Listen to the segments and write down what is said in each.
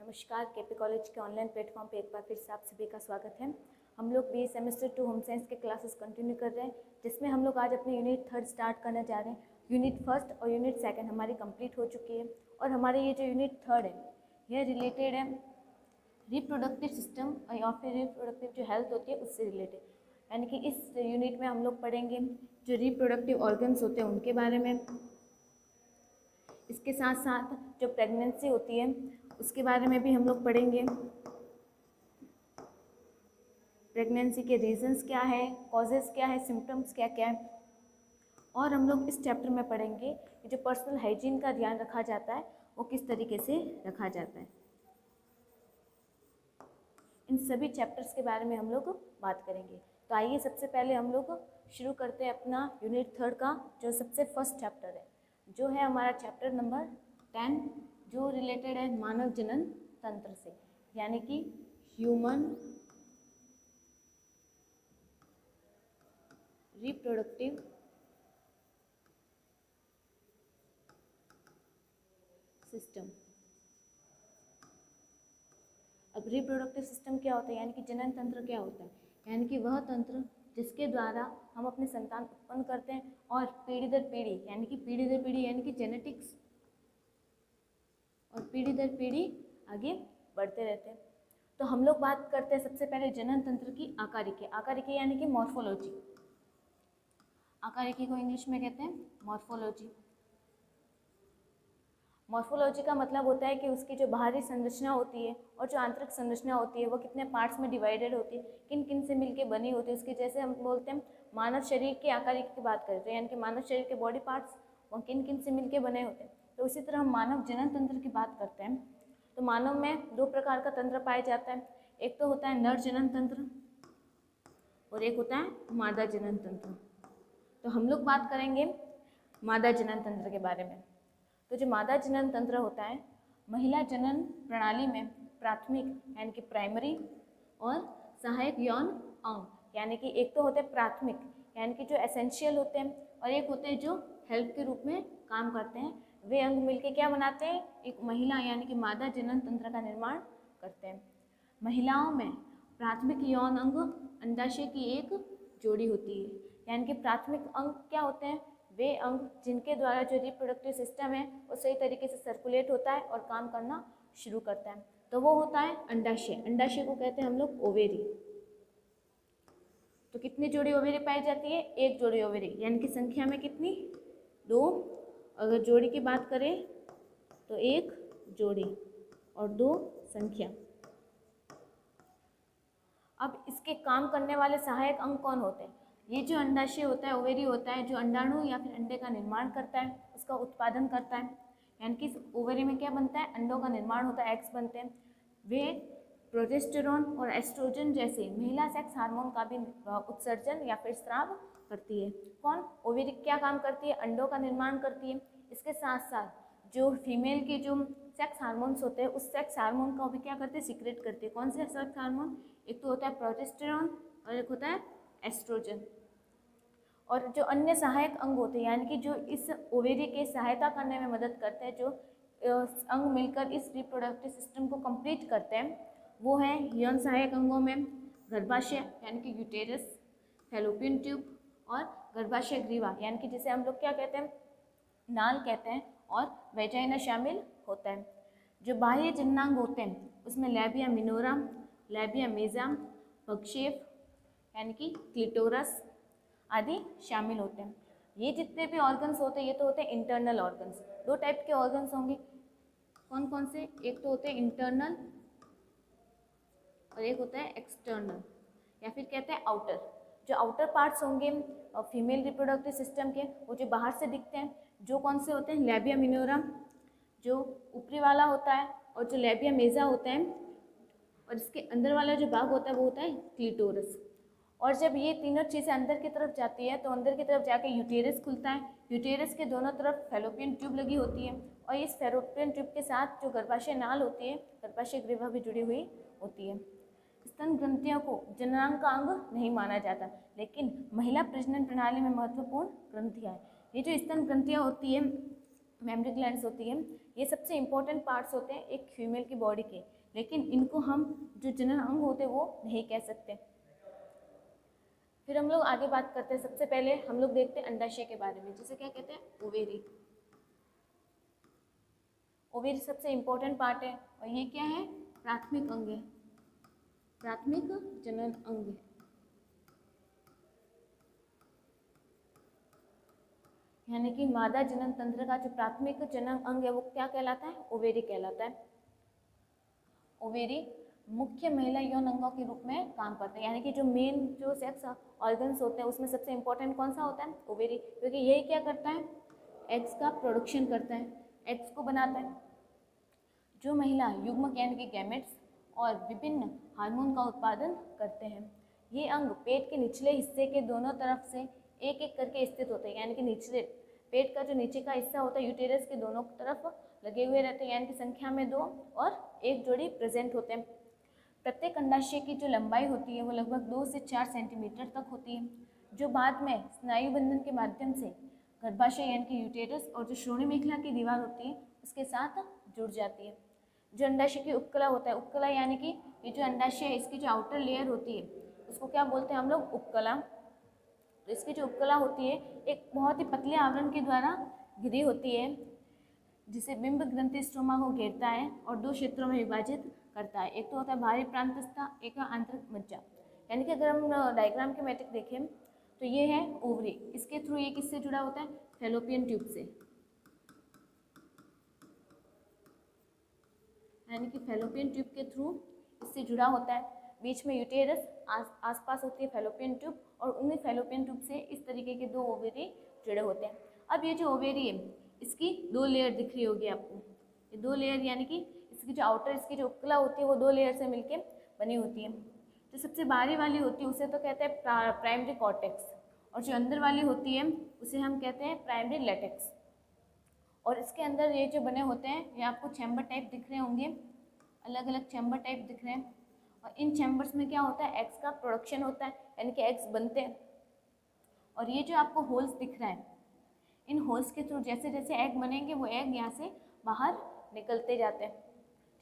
नमस्कार, KP college के online platform पे एक बार फिर से आप सभी का स्वागत है। हम लोग बी सेमेस्टर 2 होम साइंस के क्लासेस कंटिन्यू कर रहे हैं, जिसमें हम लोग आज अपने यूनिट 3 स्टार्ट करने जा रहे हैं। यूनिट 1 और यूनिट 2 हमारी कंप्लीट हो चुकी है और हमारे ये जो यूनिट 3 है यह रिलेटेड है रिप्रोडक्टिव सिस्टम या फिर रिप्रोडक्टिव जो हेल्थ होती है उससे रिलेटेड। यानी कि इस यूनिट में हम लोग पढ़ेंगे जो रिप्रोडक्टिव ऑर्गन्स होते हैं उनके बारे में, इसके साथ साथ जो प्रेगनेंसी होती है उसके बारे में भी हम लोग पढ़ेंगे। प्रेगनेंसी के रीजंस क्या है, कॉजेज़ क्या है, सिम्टम्स क्या क्या है। और हम लोग इस चैप्टर में पढ़ेंगे कि जो पर्सनल हाइजीन का ध्यान रखा जाता है वो किस तरीके से रखा जाता है। इन सभी चैप्टर्स के बारे में हम लोग बात करेंगे। तो आइए सबसे पहले हम लोग शुरू करते हैं अपना यूनिट 3 का जो सबसे फर्स्ट चैप्टर है, जो है हमारा चैप्टर नंबर 10, जो रिलेटेड है मानव जनन तंत्र से, यानी कि ह्यूमन रिप्रोडक्टिव सिस्टम। अब रिप्रोडक्टिव सिस्टम क्या होता है, यानी कि जनन तंत्र क्या होता है, यानी कि वह तंत्र जिसके द्वारा हम अपने संतान उत्पन्न करते हैं और पीढ़ी दर पीढ़ी यानी कि जेनेटिक्स और पीढ़ी दर पीढ़ी आगे बढ़ते रहते हैं। तो हम लोग बात करते हैं सबसे पहले जनन तंत्र की आकारिकी यानी कि मॉर्फोलॉजी। आकारिकी को इंग्लिश में कहते हैं मॉर्फोलॉजी। मॉर्फोलॉजी का मतलब होता है कि उसकी जो बाहरी संरचना होती है और जो आंतरिक संरचना होती है वो कितने पार्ट्स में डिवाइडेड होती है, किन किन से मिलके बनी होती है उसकी। जैसे हम बोलते हैं मानव शरीर के आकारिकी की बात करते हैं, यानी कि मानव शरीर के बॉडी पार्ट्स वो किन किन से मिलके बने होते हैं। तो उसी तरह हम मानव जनन तंत्र की बात करते हैं तो मानव में 2 प्रकार का तंत्र पाया जाता है। एक तो होता है नर जनन तंत्र और एक होता है मादा जनन तंत्र। तो हम लोग बात करेंगे मादा जनन तंत्र के बारे में। तो जो मादा जनन तंत्र होता है, महिला जनन प्रणाली में प्राथमिक यानी कि प्राइमरी और सहायक यौन अंग, यानी कि एक तो होते हैं प्राथमिक यानी कि जो एसेंशियल होते हैं और एक होते हैं जो हेल्प के रूप में काम करते हैं। वे अंग मिलके क्या बनाते हैं, एक महिला यानी कि मादा जनन तंत्र का निर्माण करते हैं। महिलाओं में प्राथमिक यौन अंग अंडाशय की एक जोड़ी होती है, यानी कि प्राथमिक अंग क्या होते हैं, वे अंग जिनके द्वारा जो रिप्रोडक्टिव सिस्टम है वो सही तरीके से सर्कुलेट होता है और काम करना शुरू करता है। तो वो होता है अंडाशय। अंडाशय को कहते हैं हम लोग ओवेरी। तो कितनी जोड़ी ओवेरी पाई जाती है, एक जोड़ी ओवेरी, यानी कि संख्या में कितनी, 2। अगर जोड़ी की बात करें तो एक जोड़ी और 2 संख्या। अब इसके काम करने वाले सहायक अंग कौन होते हैं, ये जो अंडाशय होता है, ओवेरी होता है, जो अंडाणु या फिर अंडे का निर्माण करता है, उसका उत्पादन करता है। यानी कि ओवेरी में क्या बनता है, अंडों का निर्माण होता है, एग्स बनते हैं। वे प्रोजेस्टेरॉन और एस्ट्रोजन जैसे महिला सेक्स हार्मोन का भी उत्सर्जन या फिर स्राव करती है। कौन, ओवेरी क्या काम करती है, अंडों का निर्माण करती है। इसके साथ साथ जो फीमेल के जो सेक्स हार्मोन्स होते हैं उस सेक्स हार्मोन का भी क्या करते हैं, सीक्रेट करते हैं। कौन से सेक्स हार्मोन, एक तो होता है प्रोजेस्टेरॉन और एक होता है एस्ट्रोजन। और जो अन्य सहायक अंग होते हैं, यानी कि जो इस ओवेरी के सहायता करने में मदद करते हैं, जो अंग मिलकर इस रिप्रोडक्टिव सिस्टम को कंप्लीट करते हैं, वो हैं यौन सहायक अंगों में गर्भाशय यानी कि यूटेरस, फैलोपियन ट्यूब और गर्भाशय ग्रीवा, यानी कि जिसे हम लोग क्या कहते हैं, नाल कहते हैं, और वेजाइना शामिल होता है। जो बाह्य जननांग होते हैं उसमें लैबिया मिनोरा, लैबिया मेजा, पगशेफ यानी कि क्लिटोरस आदि शामिल होते हैं। ये जितने भी ऑर्गन्स होते हैं ये तो होते हैं इंटरनल ऑर्गन्स। 2 टाइप के ऑर्गन्स होंगे, कौन कौन से, एक तो होते हैं इंटरनल और एक होता है एक्सटर्नल या फिर कहते हैं आउटर। जो आउटर पार्ट्स होंगे फीमेल रिप्रोडक्टिव सिस्टम के, वो जो बाहर से दिखते हैं, जो कौन से होते हैं, लैबिया मिनोरा जो ऊपरी वाला होता है, और जो लैबिया मेजा होता है, और इसके अंदर वाला जो भाग होता है वो होता है क्लिटोरस। और जब ये तीनों चीज़ें अंदर की तरफ जाती है तो अंदर की तरफ जाके यूटेरस खुलता है। यूटेरस के दोनों तरफ फैलोपियन ट्यूब लगी होती है और इस फैलोपियन ट्यूब के साथ जो गर्भाशय नाल होती है, गर्भाशय ग्रीवा भी जुड़ी हुई होती है। स्तन ग्रंथियों को जननांग का अंग नहीं माना जाता, लेकिन महिला प्रजनन प्रणाली में महत्वपूर्ण ग्रंथियाँ हैं। ये जो स्तन ग्रंथियाँ होती है, मेमरी ग्लैंड्स होती है, ये सबसे इंपॉर्टेंट पार्ट्स होते हैं एक फीमेल की बॉडी के। लेकिन इनको हम जो जनन अंग होते वो नहीं कह सकते। फिर हम लोग आगे बात करते हैं। सबसे पहले हम लोग देखते हैं अंडाशय के बारे में, जिसे क्या कहते हैं, ओवेरी। ओवेरी सबसे इम्पोर्टेंट पार्ट है और ये क्या है, प्राथमिक अंग है, प्राथमिक जनन अंग है। यानी कि मादा जनन तंत्र का जो प्राथमिक जनन अंग है वो क्या कहलाता है, ओवेरी कहलाता है। ओवेरी मुख्य महिला यौन अंगों के रूप में काम करते हैं, यानी कि जो मेन जो सेक्स ऑर्गन्स होते हैं उसमें सबसे इम्पोर्टेंट कौन सा होता है, ओवेरी, क्योंकि यही क्या करता है, एग्स का प्रोडक्शन करता है, एग्स को बनाता है। जो महिला युग्मक यानी कि गैमेट्स और विभिन्न हार्मोन का उत्पादन करते हैं। ये अंग पेट के निचले हिस्से के दोनों तरफ से एक एक करके स्थित होते हैं, यानी कि निचले पेट का जो नीचे का हिस्सा होता है यूटेरस के दोनों तरफ लगे हुए रहते हैं, यानी कि संख्या में 2 और एक जोड़ी प्रेजेंट होते हैं। प्रत्येक अंडाशय की जो लंबाई होती है वो लगभग 2 से 4 सेंटीमीटर तक होती है, जो बाद में स्नायु बंधन के माध्यम से गर्भाशय यानी कि यूटेरस और जो श्रोणि मेखला की दीवार होती है उसके साथ जुड़ जाती है। जो अंडाशय की उपकला होता है, उपकला यानी कि ये जो अंडाशय है इसकी जो आउटर लेयर होती है उसको क्या बोलते हैं हम लोग, उपकला। तो इसकी जो उपकला होती है एक बहुत ही पतले आवरण के द्वारा घिरी होती है, जिसे बिंब ग्रंथि स्ट्रोमा को घेरता है और 2 क्षेत्रों में विभाजित करता है। एक तो होता है बाहरी प्रांतस्था, एक है आंतरिक मज्जा। यानी कि अगर हम डायग्राम के मैट्रिक देखें तो ये है ओवरी, इसके थ्रू ये किससे जुड़ा होता है, फैलोपियन ट्यूब से, यानी कि फैलोपियन ट्यूब के थ्रू इससे जुड़ा होता है। बीच में यूटेरस, आसपास होती है फैलोपियन ट्यूब और उन्हीं फैलोपियन ट्यूब से इस तरीके के 2 ओवेरी जुड़े होते हैं। अब ये जो ओवेरी है इसकी 2 लेयर दिख रही होगी आपको, ये 2 लेयर यानी कि इसकी जो आउटर, इसकी जो उपकला होती है वो 2 लेयर से मिलके बनी होती है। जो सबसे बाहरी वाली होती है उसे तो कहते हैं प्राइमरी कॉर्टेक्स, और जो अंदर वाली होती है उसे हम कहते हैं प्राइमरी लेटेक्स। और इसके अंदर ये जो बने होते हैं ये आपको चैम्बर टाइप दिख रहे होंगे, अलग अलग चैम्बर टाइप दिख रहे हैं, और इन चैम्बर्स में क्या होता है, एग्स का प्रोडक्शन होता है, यानी कि एग्स बनते हैं। और ये जो आपको होल्स दिख रहा है, इन होल्स के थ्रू जैसे जैसे एग बनेंगे वो एग यहाँ से बाहर निकलते जाते हैं,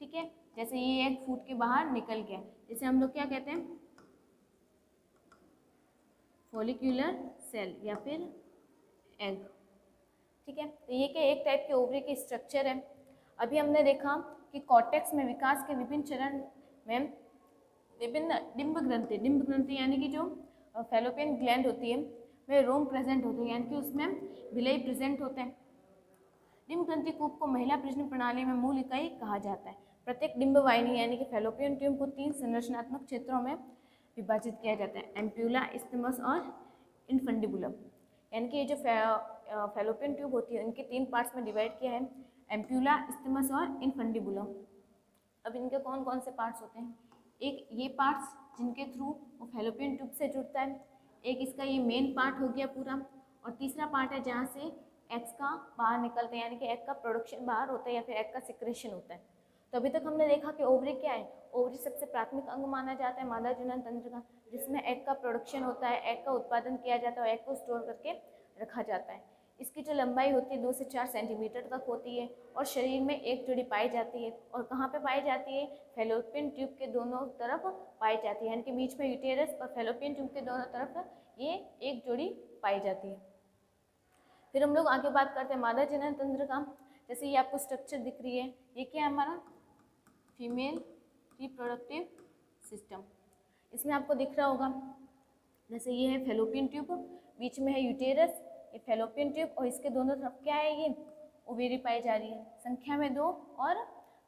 ठीक है। जैसे ये एग फूट के बाहर निकल गया, जैसे हम लोग क्या कहते हैं, फॉलिक्यूलर सेल या फिर एग, ठीक है। तो ये क्या एक टाइप के ओवरी के स्ट्रक्चर है। अभी हमने देखा कि कॉर्टेक्स में विकास के विभिन्न चरण में विभिन्न डिंब ग्रंथि यानी कि जो फैलोपियन ग्लैंड होती है वे रोम प्रेजेंट होते हैं, यानी कि उसमें विलय प्रेजेंट होते हैं। डिंब ग्रंथि कूप को महिला प्रजनन प्रणाली में मूल इकाई कहा जाता है। प्रत्येक डिंब वाहिनी यानी कि फैलोपियन ट्यूब को 3 संरचनात्मक क्षेत्रों में विभाजित किया जाता है, एम्प्यूला, इस्थमस और इनफंडिबुलम। यानी कि ये जो फैलोपियन ट्यूब होती है इनके 3 पार्ट्स में डिवाइड किया है, एम्प्यूला, इस्थमस और इनफंडिबुलम। अब इनके कौन कौन से पार्ट्स होते हैं, एक ये पार्ट्स जिनके थ्रू वो फैलोपियन ट्यूब से जुड़ता है, एक इसका ये मेन पार्ट हो गया पूरा, और तीसरा पार्ट है जहाँ से एग्स का बाहर निकलते हैं, यानी कि एग का प्रोडक्शन बाहर होता है या फिर एग का सिक्रेशन होता है। तो अभी तक हमने देखा कि ओवरी क्या है, ओवरी सबसे प्राथमिक अंग माना जाता है मादा जनन तंत्र का, जिसमें एग का प्रोडक्शन होता है, एग का उत्पादन किया जाता है और एग को स्टोर करके रखा जाता है। इसकी जो लंबाई होती है 2 से 4 सेंटीमीटर तक होती है और शरीर में एक जोड़ी पाई जाती है। और कहाँ पे पाई जाती है, फैलोपियन ट्यूब के दोनों तरफ पाई जाती है, यानी कि बीच में यूटेरस और फैलोपियन ट्यूब के दोनों तरफ ये एक जोड़ी पाई जाती है। फिर हम लोग आगे बात करते हैं मादा जनन तंत्र का। जैसे ये आपको स्ट्रक्चर दिख रही है, ये क्या है हमारा फीमेल रिप्रोडक्टिव सिस्टम। इसमें आपको दिख रहा होगा जैसे ये है फैलोपियन ट्यूब, बीच में है यूटेरस, ये फैलोपियन ट्यूब और इसके दोनों तरफ क्या है, ये ओवेरी पाई जा रही है, संख्या में 2 और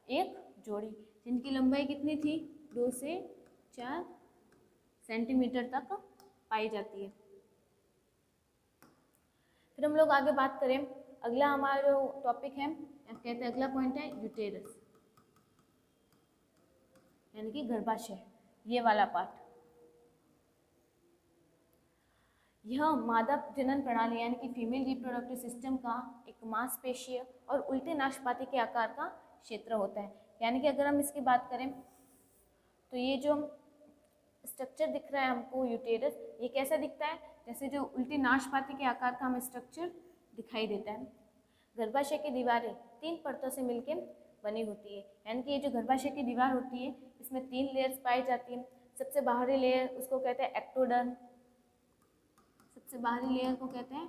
एक जोड़ी, जिनकी लंबाई कितनी थी 2 से 4 सेंटीमीटर तक पाई जाती है। फिर हम लोग आगे बात करें, अगला हमारा जो टॉपिक है कहते हैं अगला पॉइंट है यूटेरस, यानी कि गर्भाशय, ये वाला पार्ट। यह मादा जनन प्रणाली यानी कि फीमेल रिप्रोडक्टिव सिस्टम का एक मांसपेशीय और उल्टे नाशपाती के आकार का क्षेत्र होता है। यानी कि अगर हम इसकी बात करें तो ये जो स्ट्रक्चर दिख रहा है हमको यूटेरस, ये कैसा दिखता है, जैसे जो उल्टी नाशपाती के आकार का हमें स्ट्रक्चर दिखाई देता है। गर्भाशय की दीवारें 3 परतों से मिलकर बनी होती है। यानी कि ये जो गर्भाशय की दीवार होती है इसमें 3 लेयर्स पाई जाती हैं। सबसे बाहरी लेयर उसको कहते हैं एक्टोडर्म, सबसे बाहरी लेयर को कहते हैं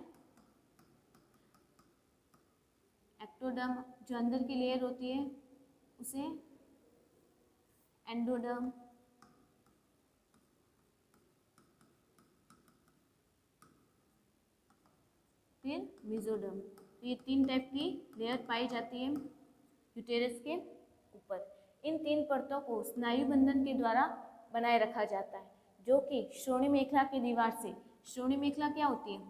एक्टोडर्म। जो अंदर की लेयर होती है उसे एंडोडर्म, फिर मेसोडर्म। तो ये 3 टाइप की लेयर पाई जाती है यूटेरस के ऊपर। इन 3 परतों को स्नायु बंधन के द्वारा बनाए रखा जाता है, जो कि श्रोणि मेखला की दीवार से। श्रोणि मेखला क्या होती है?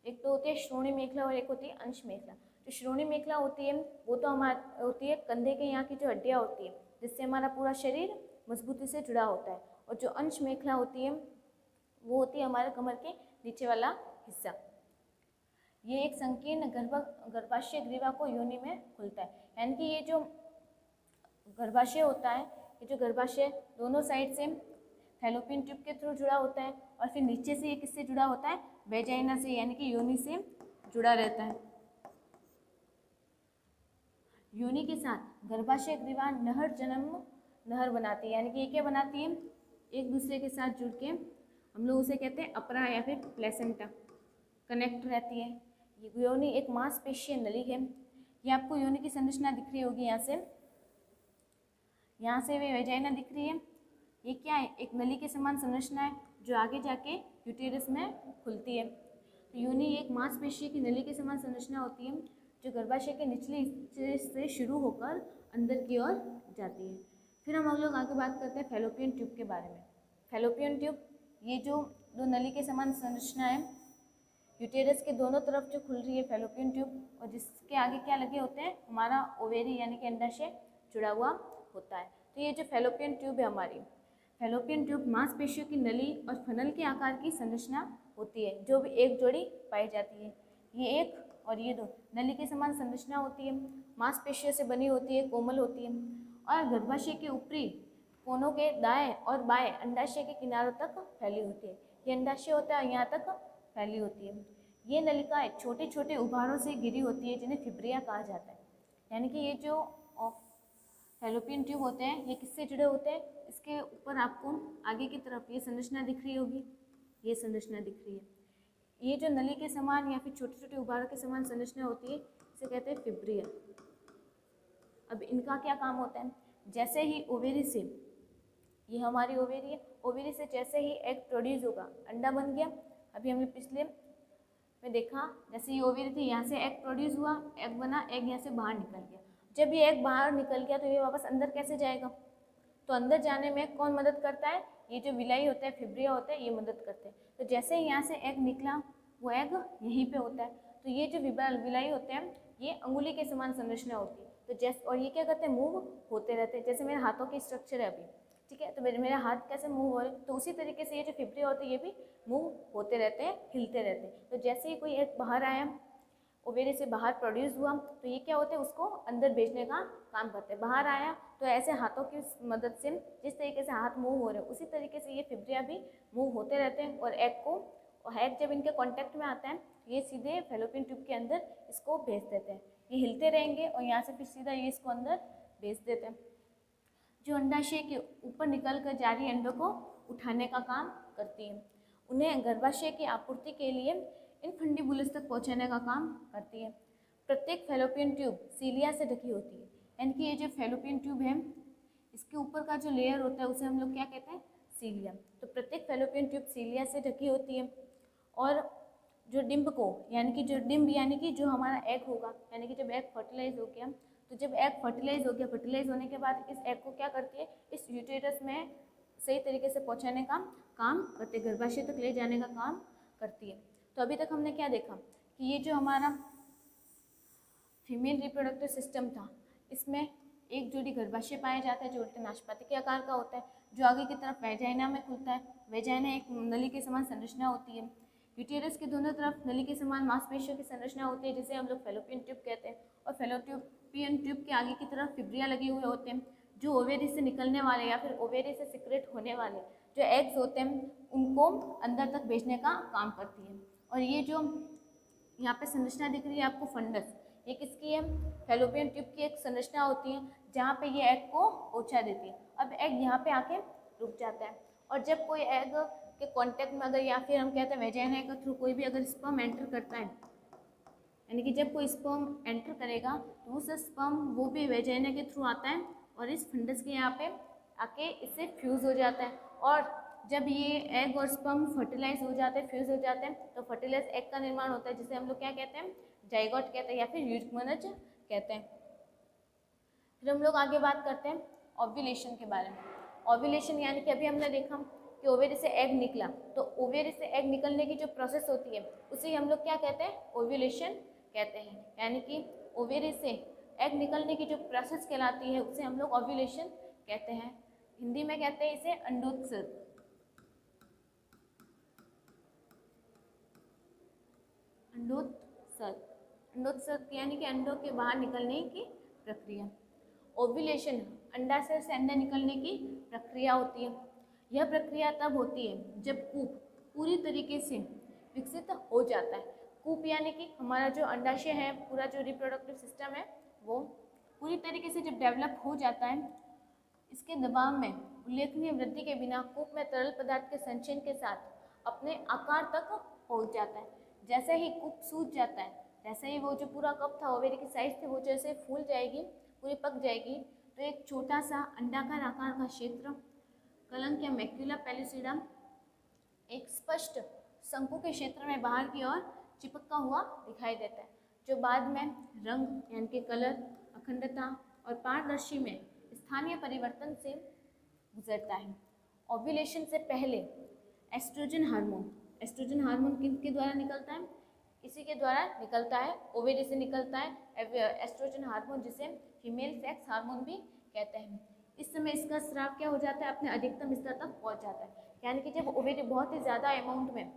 एक तो होती है श्रोणि मेखला और एक होती है अंश मेखला। जो श्रोणि मेखला होती है वो तो हमारी होती है कंधे के यहाँ की जो हड्डियाँ होती है जिससे हमारा पूरा शरीर मजबूती से जुड़ा होता है, और जो अंश मेखला होती है वो होती है हमारे कमर के नीचे वाला हिस्सा। ये एक संकीर्ण गर्भाशय ग्रीवा को योनि में खुलता है। यानी कि ये जो गर्भाशय होता है, ये जो गर्भाशय दोनों साइड से फैलोपियन ट्यूब के थ्रू जुड़ा होता है, और फिर नीचे से ये किससे जुड़ा होता है? वेजाइना से, यानी कि योनि से जुड़ा रहता है। योनि के साथ गर्भाशय ग्रीवा नहर जन्म नहर बनाती है। यानी कि ये क्या बनाती है? एक दूसरे के साथ जुड़ के हम लोग उसे कहते हैं अपरा या फिर प्लेसेंटा, कनेक्ट रहती है। ये योनि एक मांसपेशीय नली है। ये आपको योनि की संरचना दिख रही होगी यहाँ से वे वेजाइना दिख रही है। ये क्या है? एक नली के समान संरचना है जो आगे जाके यूटेरस में खुलती है। तो योनि एक मांसपेशी की नली के समान संरचना होती है जो गर्भाशय के निचले हिस्से से शुरू होकर अंदर की ओर जाती है। फिर हम लोग आगे बात करते हैं फैलोपियन ट्यूब के बारे में। फैलोपियन ट्यूब ये जो दो नली के समान संरचना है यूटेरस के दोनों तरफ जो खुल रही है फैलोपियन ट्यूब, और जिसके आगे क्या लगे होते हैं? हमारा ओवेरी यानी कि अंडाशय जुड़ा हुआ होता है। तो ये जो फैलोपियन ट्यूब है हमारी, फैलोपियन ट्यूब मांसपेशियों की नली और फनल के आकार की संरचना होती है जो भी एक जोड़ी पाई जाती है। ये एक और ये दो नली के समान संरचना होती है, मांसपेशियों से बनी होती है, कोमल होती है, और गर्भाशय के ऊपरी कोनों के दाएं और बाएं अंडाशय के किनारों तक फैली होती है। ये अंडाशय होता है यहाँ तक फैली होती है। ये नलिकाएं छोटे छोटे उभारों से घिरी होती है जिन्हें फिब्रिया कहा जाता है। यानी कि ये जो फैलोपियन ट्यूब होते हैं ये किससे जुड़े होते हैं? इसके ऊपर आपको आगे की तरफ ये संरचना दिख रही होगी, ये संरचना दिख रही है। ये जो नली के समान या फिर छोटे छोटे उभारों के समान संरचना होती है इसे कहते हैं फिब्रिया। अब इनका क्या काम होता है? जैसे ही ओवेरी से, ये हमारी ओवेरी है, ओवेरी से जैसे ही एग प्रोड्यूस होगा, अंडा बन गया। अभी हमने पिछले में देखा जैसे ये ओवेरी थी, यहाँ से एग प्रोड्यूस हुआ, एग बना, एग यहाँ से बाहर निकल गया। जब ये एग बाहर निकल गया तो ये वापस अंदर कैसे जाएगा? तो अंदर जाने में कौन मदद करता है? ये जो विलाई होता है, फिब्रिया होता है, ये मदद करते हैं। तो जैसे ही यहाँ से एग निकला वो एग यहीं पे होता है। तो ये जो विलाई होते हैं ये अंगुली के समान संरचना होती है। तो जैसे, और ये क्या करते हैं? मूव होते रहते हैं। जैसे मेरे हाथों की स्ट्रक्चर है अभी, ठीक है, तो मेरे हाथ कैसे मूव हो रहे हैं, तो उसी तरीके से ये जो फिब्रिया होती है ये भी मूव होते रहते हैं, हिलते रहते हैं। तो जैसे ही कोई एग बाहर आया, ओवेरी से बाहर प्रोड्यूस हुआ, तो ये क्या होते हैं? उसको अंदर भेजने का काम करते हैं। बाहर आया तो ऐसे हाथों की मदद से जिस तरीके से हाथ मूव हो रहे हैं उसी तरीके से ये फिब्रिया भी मूव होते रहते हैं, और एग जब इनके कांटेक्ट में आता है ये सीधे फैलोपियन ट्यूब के अंदर इसको भेज देते हैं। ये हिलते रहेंगे और यहाँ से फिर सीधा ये इसको अंदर भेज देते हैं, जो अंडाशय के ऊपर निकल कर जारी अंडों को उठाने का काम करती है। उन्हें गर्भाशय की आपूर्ति के लिए इनफंडिबुलस तक पहुंचाने का काम करती है। प्रत्येक फैलोपियन ट्यूब सीलिया से ढकी होती है। यानी कि ये जो फैलोपियन ट्यूब है इसके ऊपर का जो लेयर होता है उसे हम लोग क्या कहते हैं? सीलिया। तो प्रत्येक फैलोपियन ट्यूब सीलिया से ढकी होती है। और जो डिम्ब को, यानी कि जो डिम्ब यानी कि जो हमारा एग होगा, यानी कि जब एग फर्टिलाइज हो गया, तो जब एग फर्टिलाइज हो गया, फर्टिलाइज होने के बाद इस एग को क्या करती है? इस यूटेरस में सही तरीके से पहुंचाने का काम करती है, गर्भाशय तक ले जाने का काम करती है। तो अभी तक हमने क्या देखा कि ये जो हमारा फीमेल रिप्रोडक्टिव सिस्टम था इसमें एक जोड़ी गर्भाशय पाया जाता है जो उल्टे नाशपाती के आकार का होता है, जो आगे की तरफ वेजाइना में खुलता है। वेजाइना एक नली के समान संरचना होती है। यूटेरस के दोनों तरफ नली के समान मांसपेशियों की संरचना होती है जिसे हम लोग फैलोपियन ट्यूब कहते हैं। और फैलोपियन ट्यूब के आगे की तरफ फिब्रिया लगे हुए होते हैं जो ओवेरी से निकलने वाले या फिर ओवेरी से सिक्रेट होने वाले जो एग्स होते हैं उनको अंदर तक भेजने का काम करती है। और ये जो यहाँ पे संरचना दिख रही है आपको फंडस, ये किसकी की है, फैलोपियन ट्यूब की एक संरचना होती है जहाँ पे ये एग को पहुँचा देती है। अब एग यहाँ पे आके रुक जाता है, और जब कोई एग के कांटेक्ट में अगर, या फिर हम कहते हैं वेजाइना के थ्रू कोई भी अगर स्पर्म एंटर करता है, यानी कि जब कोई स्पर्म एंटर करेगा तो उस स्पर्म वो भी वेजाइना के थ्रू आता है और इस फंडस के यहाँ पे आके इससे फ्यूज़ हो जाता है। और जब ये एग और स्पर्म फर्टिलाइज हो जाते हैं, फ्यूज़ हो जाते हैं, तो फर्टिलाइज एग का निर्माण होता है, जिसे हम लोग क्या कहते हैं, जाइगोट कहते हैं या फिर यूग्मनज कहते हैं। फिर हम लोग आगे बात करते हैं ओव्यूलेशन के बारे में। ओव्यूलेशन यानी कि अभी हमने देखा कि ओवेरी से एग निकला, तो ओवेरी से एग निकलने की जो प्रोसेस होती है उसे हम लोग क्या कहते हैं, ओव्यूलेशन कहते हैं। यानी कि ओवेरी से एग निकलने की जो प्रोसेस कहलाती है उसे हम लोग ओव्यूलेशन कहते हैं। हिंदी में कहते हैं इसे अंडोत्सर्ग। अंडोत्सर्ग, अंडोत्सर्ग यानी कि अंडों के बाहर निकलने की प्रक्रिया। ओव्यूलेशन अंडाशय से अंडा निकलने की प्रक्रिया होती है। यह प्रक्रिया तब होती है जब कूप पूरी तरीके से विकसित हो जाता है। कूप यानी कि हमारा जो अंडाशय है, पूरा जो रिप्रोडक्टिव सिस्टम है, वो पूरी तरीके से जब डेवलप हो जाता है, इसके दबाव में उल्लेखनीय वृद्धि के बिना कूप में तरल पदार्थ के संचयन के साथ अपने आकार तक पहुंच जाता है। जैसे ही कूप सूज जाता है, जैसे ही वो जो पूरा कप था, ओवेरी की साइज थी, वो जैसे फूल जाएगी, पूरी पक जाएगी, तो एक छोटा सा अंडाकार आकार का क्षेत्र कलंक या मैक्यूला पैलिसिडम एक स्पष्ट शंकु के क्षेत्र में बाहर की ओर चिपका हुआ दिखाई देता है, जो बाद में रंग यानी कि कलर, अखंडता और पारदर्शी में स्थानीय परिवर्तन से गुजरता है। ओव्यूलेशन से पहले एस्ट्रोजन हार्मोन, एस्ट्रोजन हार्मोन किसके द्वारा निकलता है, इसी के द्वारा निकलता है, ओवेरी से निकलता है एस्ट्रोजन हार्मोन, जिसे फीमेल सेक्स हार्मोन भी कहते हैं। इस समय इसका स्राव क्या हो जाता है, अपने अधिकतम स्तर तक पहुंच जाता है। यानी कि जब ओवेरी बहुत ही ज़्यादा अमाउंट में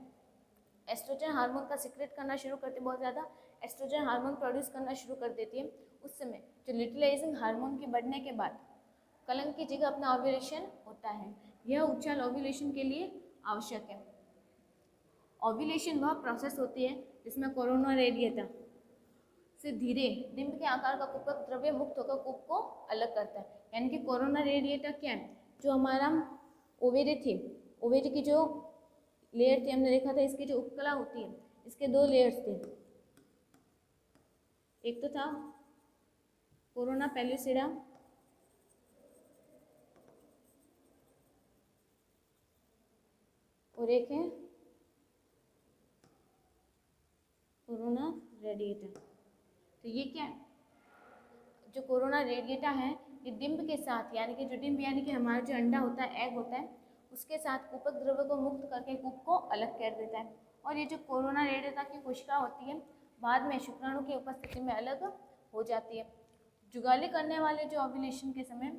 एस्ट्रोजन हार्मोन का सिक्रेट करना शुरू करती है, बहुत ज़्यादा एस्ट्रोजन हार्मोन प्रोड्यूस करना शुरू कर देती है, उस समय जो ल्यूटिलाइजिंग हार्मोन के बढ़ने के बाद कलंक की जगह अपना ओव्यूलेशन होता है। यह उछाल ओव्यूलेशन के लिए आवश्यक है। ओव्यूलेशन वह प्रोसेस होती है जिसमें कोरोना रेडिएटा से धीरे डिंब के आकार का कुपक द्रव्य मुक्त होकर कूप को अलग करता है। यानी कि कोरोना रेडिएटा क्या है, जो हमारा ओवेरी थी, ओवेरी की जो लेयर थी, हमने देखा था इसकी जो उपकला होती है, इसके दो लेयर्स थे, एक तो था कोरोना पैलिसिडा और एक है कोरोना रेडिएटा। तो ये क्या है, जो कोरोना रेडिएटा है, ये डिंब के साथ, यानी कि जो डिंब यानी कि हमारा जो अंडा होता है, एग होता है, उसके साथ कूपक द्रव्य को मुक्त करके कूप को अलग कर देता है। और ये जो कोरोना रेडिएटा की कोशिका होती है, बाद में शुक्राणु की उपस्थिति में अलग हो जाती है। जुगाली करने वाले जो ओव्यूलेशन के समय,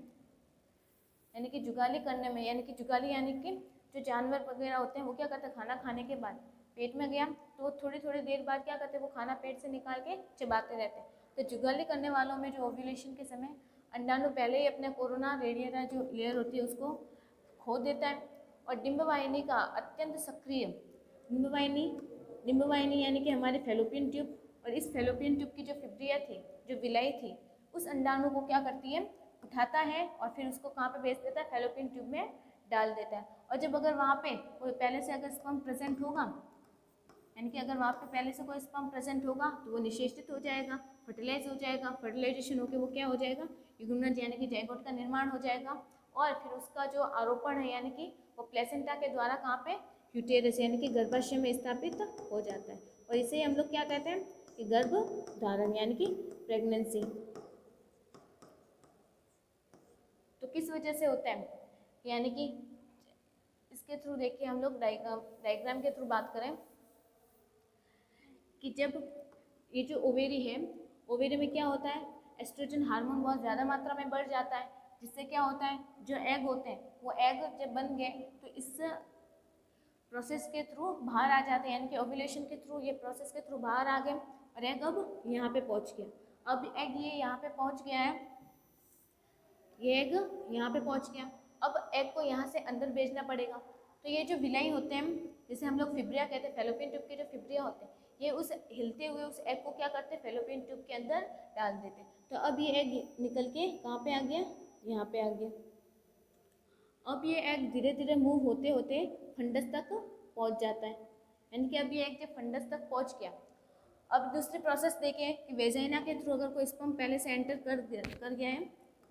यानी कि जुगाली करने में, यानी कि जुगाली यानी कि जो जानवर वगैरह होते हैं, वो क्या करते हैं, खाना खाने के बाद पेट में गया तो थोड़ी थोड़ी देर बाद क्या करते हैं, वो खाना पेट से निकाल के चबाते रहते हैं। तो जुगाली करने वालों में जो ओव्यूलेशन के समय अंडाणु पहले ही अपने कोरोना रेडिएटा जो लेयर होती है उसको खो देता है, और डिंबवाहिनी का अत्यंत सक्रिय डिंबवाहिनी यानी कि हमारे फैलोपियन ट्यूब, और इस फैलोपियन ट्यूब की जो फिब्रिया थी, जो विलाई थी, उस अंडाणु को क्या करती है, उठाता है और फिर उसको कहाँ पे भेज देता है, फैलोपियन ट्यूब में डाल देता है। और जब अगर वहाँ पे कोई पहले से अगर स्पर्म प्रेजेंट होगा, यानी कि अगर वहाँ पे पहले से कोई स्पर्म प्रेजेंट होगा तो वो निषेचित हो जाएगा, फर्टिलाइज हो जाएगा, फर्टिलाइजेशन होकर वो क्या हो जाएगा, युग्मनज यानी कि जाइगोट का निर्माण हो जाएगा, और फिर उसका जो आरोपण है, यानी कि वो प्लेसेंटा के द्वारा कहाँ पे, यूटेरस यानी कि गर्भाशय में स्थापित हो जाता है। और इसे हम लोग क्या कहते हैं कि गर्भ धारण यानी कि प्रेगनेंसी। तो किस वजह से होता है, यानी कि इसके थ्रू देखिए हम लोग डायग्राम के थ्रू बात करें कि जब ये जो ओवेरी है, ओवेरी में क्या होता है, एस्ट्रोजन हार्मोन बहुत ज़्यादा मात्रा में बढ़ जाता है, जिससे क्या होता है, जो एग होते हैं वो एग जब बन गए तो इस प्रोसेस के थ्रू बाहर आ जाते हैं, यानी कि ओव्यूलेशन के थ्रू, ये प्रोसेस के थ्रू बाहर आ गए और एग अब यहाँ पे पहुँच गया। अब एग ये यहाँ पे पहुँच गया है, ये एग यहाँ पे पहुँच गया, अब एग को यहाँ से अंदर भेजना पड़ेगा। तो ये जो विलाई होते हैं, जिसे हम लोग फिब्रिया कहते हैं, फैलोपियन ट्यूब के जो फिब्रिया होते हैं, ये उस हिलते हुए उस एग को क्या करते हैं, फैलोपियन ट्यूब के अंदर डाल देते हैं। तो अब ये एग निकल के कहाँ पे आ गया, यहाँ पे आ गया। अब ये एग धीरे धीरे मूव होते होते फंडस तक पहुँच जाता है, यानी कि अब ये एग जब फंडस तक पहुँच गया, अब दूसरी प्रोसेस देखें कि वेजाइना के थ्रू अगर कोई स्पर्म पहले से एंटर कर गया है,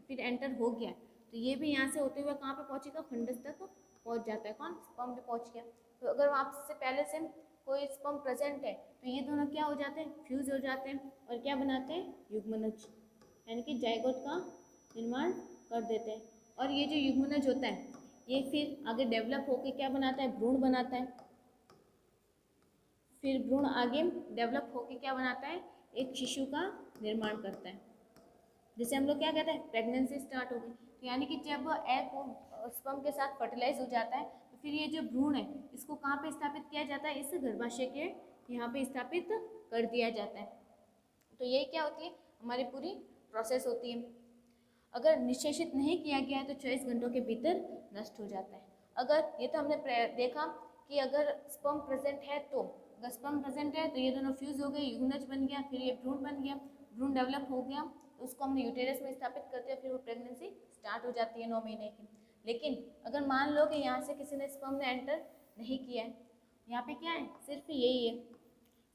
फिर एंटर हो गया, तो ये भी यहाँ से होते हुए कहाँ पे पहुँचेगा, फंडस तक पहुँच जाता है। कौन, स्पर्म पे पहुँच गया। तो अगर वहाँ से पहले से कोई स्पर्म प्रेजेंट है तो ये दोनों क्या हो जाते हैं, फ्यूज हो जाते हैं और क्या बनाते हैं, युग्मनज, यानी कि जाइगोट का निर्माण कर देते हैं। और ये जो युग्मनज होता है ये फिर आगे डेवलप होकर क्या बनाता है, भ्रूण बनाता है। फिर भ्रूण आगे डेवलप होकर क्या बनाता है, एक शिशु का निर्माण करता है, जिसे हम लोग क्या कहते हैं, प्रेगनेंसी स्टार्ट हो गई। तो यानी कि जब एग स्पर्म के साथ फर्टिलाइज हो जाता है तो फिर ये जो भ्रूण है इसको कहाँ पे स्थापित किया जाता है, इस गर्भाशय के यहाँ पे स्थापित कर दिया जाता है। तो ये क्या होती है, हमारी पूरी प्रोसेस होती है। अगर निषेचित नहीं किया गया है तो 24 घंटों के भीतर नष्ट हो जाता है। अगर ये तो हमने देखा कि अगर स्पर्म प्रेजेंट है तो, अगर स्पर्म प्रेजेंट है तो ये दोनों फ्यूज हो गए, युग्मनज बन गया, फिर ये भ्रूण बन गया, भ्रूण डेवलप हो गया तो उसको हमने यूटेरस में स्थापित करते हैं, फिर वो प्रेगनेंसी स्टार्ट हो जाती है 9 महीने की। लेकिन अगर मान लो कि यहाँ से किसी ने स्पर्म ने एंटर नहीं किया है, यहाँ पे क्या है, सिर्फ यही है,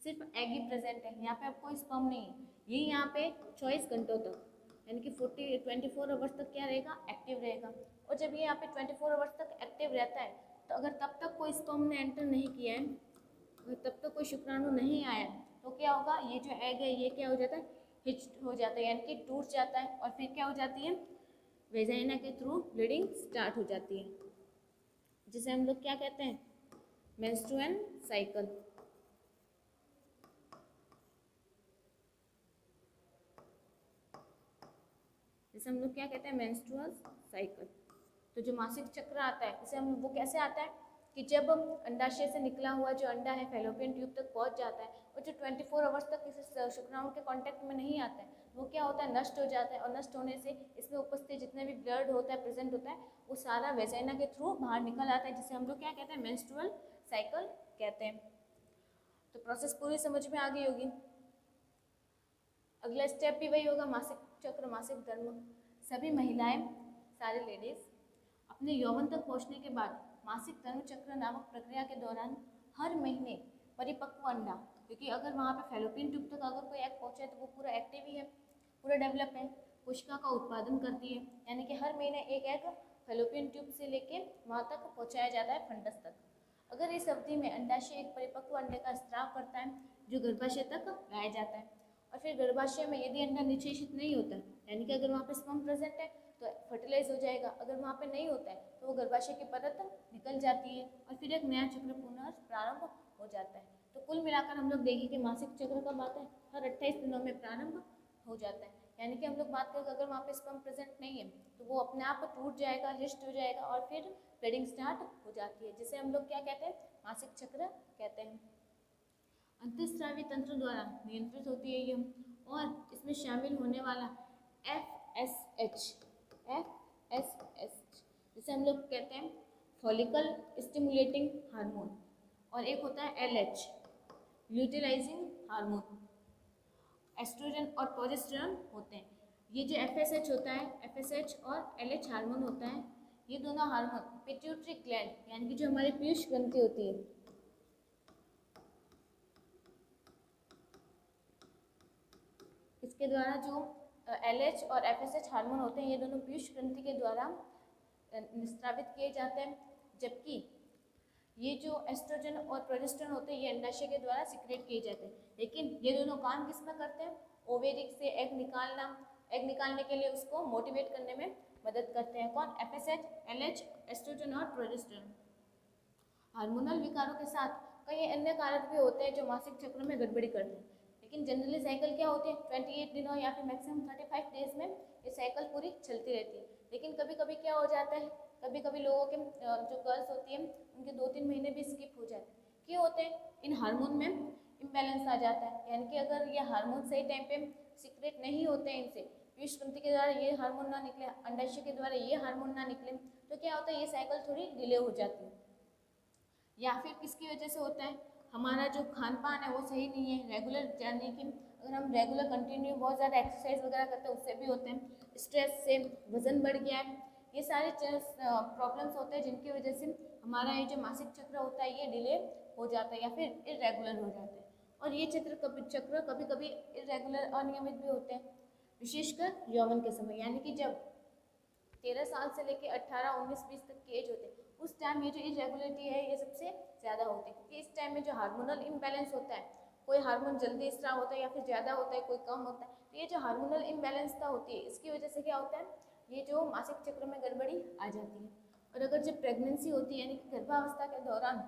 सिर्फ एग ही प्रेजेंट है, यहाँ पे अब कोई स्पर्म नहीं है, ये यहाँ पे 24 घंटों तक यानी कि 24 आवर्स तक क्या रहेगा, एक्टिव रहेगा। और जब ये यहाँ पे 24 आवर्स तक एक्टिव रहता है तो अगर तब तक कोई स्पर्म ने एंटर नहीं किया है, अगर तब तक कोई शुक्राणु नहीं आया तो क्या होगा, ये जो एग है ये क्या हो जाता है, हिच हो जाता है, यानी कि टूट जाता है और फिर क्या हो जाती है, वेजाइना के थ्रू ब्लीडिंग स्टार्ट हो जाती है, जिसे हम लोग क्या कहते हैं, मेंस्ट्रुअल साइकिल। जिसे हम लोग क्या कहते हैं, मेंस्ट्रुअल साइकिल। तो जो मासिक चक्र आता है इसे हम, वो कैसे आता है कि जब अंडाशय से निकला हुआ जो अंडा है फैलोपियन ट्यूब तक पहुंच जाता है और जो 24 आवर्स तक किसी शुक्राणु के कांटेक्ट में नहीं आता है, वो क्या होता है, नष्ट हो जाता है। और नष्ट होने से इसमें उपस्थित जितने भी ब्लड होता है, प्रेजेंट होता है, वो सारा वेजाइना के थ्रू बाहर निकल आता है, जिसे हम लोग क्या कहते हैं, मेंस्ट्रुअल साइकिल कहते हैं। तो प्रोसेस पूरी समझ में आ गई होगी। अगला स्टेप भी वही होगा, मासिक चक्र, मासिक धर्म। सभी महिलाएं, सारे लेडीज अपने यौवन तक पहुंचने के बाद मासिक धर्म चक्र नामक प्रक्रिया के दौरान हर महीने परिपक्व अंडा, क्योंकि अगर वहाँ पे फैलोपियन ट्यूब तक अगर कोई एग पहुँचा है तो वो पूरा एक्टिव ही है, पूरा डेवलप है, कोशिका का उत्पादन करती है, यानी कि हर महीने एक एग फैलोपियन ट्यूब से लेके वहाँ तक पहुँचाया जाता है, फंडस तक। अगर इस अवधि में अंडाशय एक परिपक्व अंडे का स्त्राव करता है जो गर्भाशय तक लाया जाता है, और फिर गर्भाशय में यदि अंडा निषेचित नहीं होता, यानी कि अगर वहाँ पे स्पर्म प्रेजेंट है तो फर्टिलाइज हो जाएगा, अगर वहाँ पे नहीं होता है तो वो गर्भाशय की परत निकल जाती है और फिर एक नया चक्र पुनः प्रारंभ हो जाता है। तो कुल मिलाकर हम लोग देखें कि मासिक चक्र कब आता है, हर 28 दिनों में प्रारंभ हो जाता है। यानी कि हम लोग बात करें अगर वहाँ पे स्पर्म प्रेजेंट नहीं है तो वो अपने आप टूट जाएगा, हिस्ट हो जाएगा और फिर ब्लीडिंग स्टार्ट हो जाती है, जिसे हम लोग क्या कहते हैं, मासिक चक्र कहते हैं। अंतःस्रावी तंत्र द्वारा नियंत्रित होती है ये, और इसमें शामिल होने वाला FSH, जिसे हम लोग कहते हैं फॉलिकल स्टिमुलेटिंग हार्मोन, और एक होता है LH, ल्यूटिलाइजिंग हार्मोन। एस्ट्रोजन और प्रोजेस्टेरॉन होते हैं। ये जो FSH होता है, FSH और LH हार्मोन होता है, ये दोनों हार्मोन पिट्यूटरी ग्लैंड यानी कि जो हमारी पीयूष ग्रंथि होती है, इसके द्वारा जो LH और FSH हार्मोन होते हैं ये दोनों पीयूष ग्रंथि के द्वारा निस्रावित किए जाते हैं, जबकि ये जो एस्ट्रोजन और प्रोजेस्टेरॉन होते हैं ये अंडाशय के द्वारा सिक्रेट किए जाते हैं। लेकिन ये दोनों काम किस में करते हैं, ओवेरिक से एग निकालना, एग निकालने के लिए उसको मोटिवेट करने में मदद करते हैं। कौन, FSH, LH, एस्ट्रोजन और प्रोजेस्टेरॉन। हार्मोनल विकारों के साथ कई अन्य कारक भी होते हैं जो मासिक चक्र में गड़बड़ी करते हैं, लेकिन जनरली साइकिल क्या होती है, 28 दिनों या फिर मैक्सिमम 35 डेज में ये साइकिल पूरी चलती रहती है। लेकिन कभी कभी क्या हो जाता है, कभी कभी लोगों के जो गर्ल्स होती हैं उनके 2-3 महीने भी स्किप हो जाते हैं। क्यों होते हैं, इन हार्मोन में इम्बैलेंस आ जाता है, यानी कि अगर ये हार्मोन सही टाइम पे सीक्रेट नहीं होते हैं, इनसे पीयूष ग्रंथि के द्वारा ये हार्मोन ना निकले, अंडाशय के द्वारा ये हार्मोन ना निकले, तो क्या होता है, ये साइकिल थोड़ी डिले हो जाती है। या फिर किसकी वजह से होता है, हमारा जो खान पान है वो सही नहीं है, रेगुलर, यानी कि अगर हम रेगुलर कंटिन्यू बहुत ज़्यादा एक्सरसाइज वगैरह करते हैं उससे भी होते हैं। स्ट्रेस से वज़न बढ़ गया है, ये सारे प्रॉब्लम्स होते हैं जिनकी वजह से हमारा ये जो मासिक चक्र होता है ये डिले हो जाता है या फिर इरेगुलर हो जाता है। और ये चक्र कभी कभी इरेगुलर अनियमित भी होते हैं, विशेषकर यौवन के समय, यानी कि जब 13 साल से लेकर 18, 19, 20 तक की एज होते हैं उस टाइम ये जो इरेगुलरिटी है ये सबसे ज़्यादा होती है, क्योंकि इस टाइम में जो हार्मोनल इम्बैलेंस होता है, कोई हार्मोन जल्दी स्राव होता है या फिर ज़्यादा होता है, कोई कम होता है, तो ये जो हार्मोनल इम्बैलेंसता होती है इसकी वजह से क्या होता है, ये जो मासिक चक्र में गड़बड़ी आ जाती है। और अगर जब प्रेगनेंसी होती है यानी कि गर्भावस्था के दौरान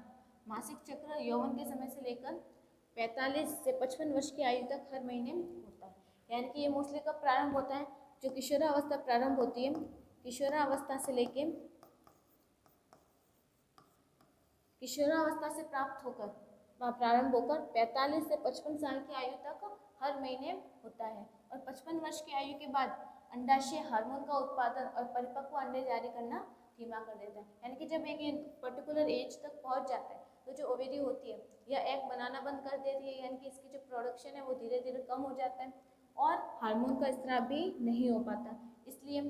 मासिक चक्र यौवन के समय से लेकर 45 से 55 वर्ष की आयु तक हर महीने होता है, यानी कि ये मोस्टली कब प्रारंभ होता है, जो किशोरावस्था प्रारंभ होती है, किशोरावस्था से लेके किशोरावस्था से प्रारंभ होकर 45 से 55 साल की आयु तक हर महीने होता है। और 55 वर्ष की आयु के बाद अंडाशय हार्मोन का उत्पादन और परिपक्व अंडे जारी करना धीमा कर देता है, यानी कि जब एक पर्टिकुलर एज तक पहुंच जाता है तो जो ओवेरी होती है या एग बनाना बंद कर देती है, यानी कि इसकी जो प्रोडक्शन है वो धीरे धीरे कम हो जाता है और हार्मोन का स्राव भी नहीं हो पाता। इसलिए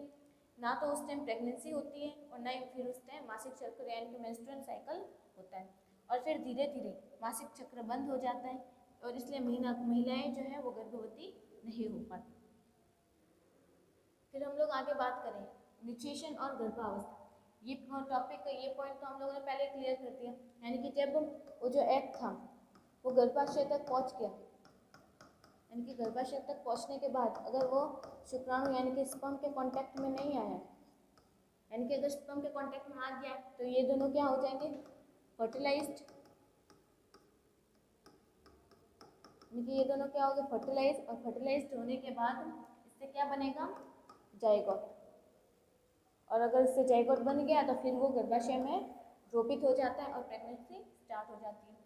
ना तो उस टाइम प्रेगनेंसी होती है और ना ही फिर उस टाइम मासिक चक्र यानी कि मेंस्ट्रुअल साइकिल होता है, और फिर धीरे धीरे मासिक चक्र बंद हो जाता है और इसलिए महिलाएं जो है वो गर्भवती नहीं हो पाती। फिर हम लोग आगे बात करें इनिशिएशन और गर्भावस्था। ये टॉपिक ये पॉइंट तो हम लोगों ने पहले क्लियर कर दिया, यानी कि जब वो जो एग था वो गर्भाशय तक पहुंच गया, यानी कि गर्भाशय तक पहुंचने के बाद अगर वो शुक्राणु यानी कि स्पर्म के कांटेक्ट में नहीं आया, यानी कि अगर स्पर्म के कांटेक्ट में आ गया तो ये दोनों क्या हो जाएंगे, फर्टिलाइज्ड, यानी कि ये दोनों क्या हो गए फर्टिलाइज, और फर्टिलाइज्ड होने के बाद इससे क्या बनेगा, जाइगोट, और अगर इससे जाइगोट बन गया तो फिर वो गर्भाशय में रोपित हो जाता है और प्रेगनेंसी स्टार्ट हो जाती है।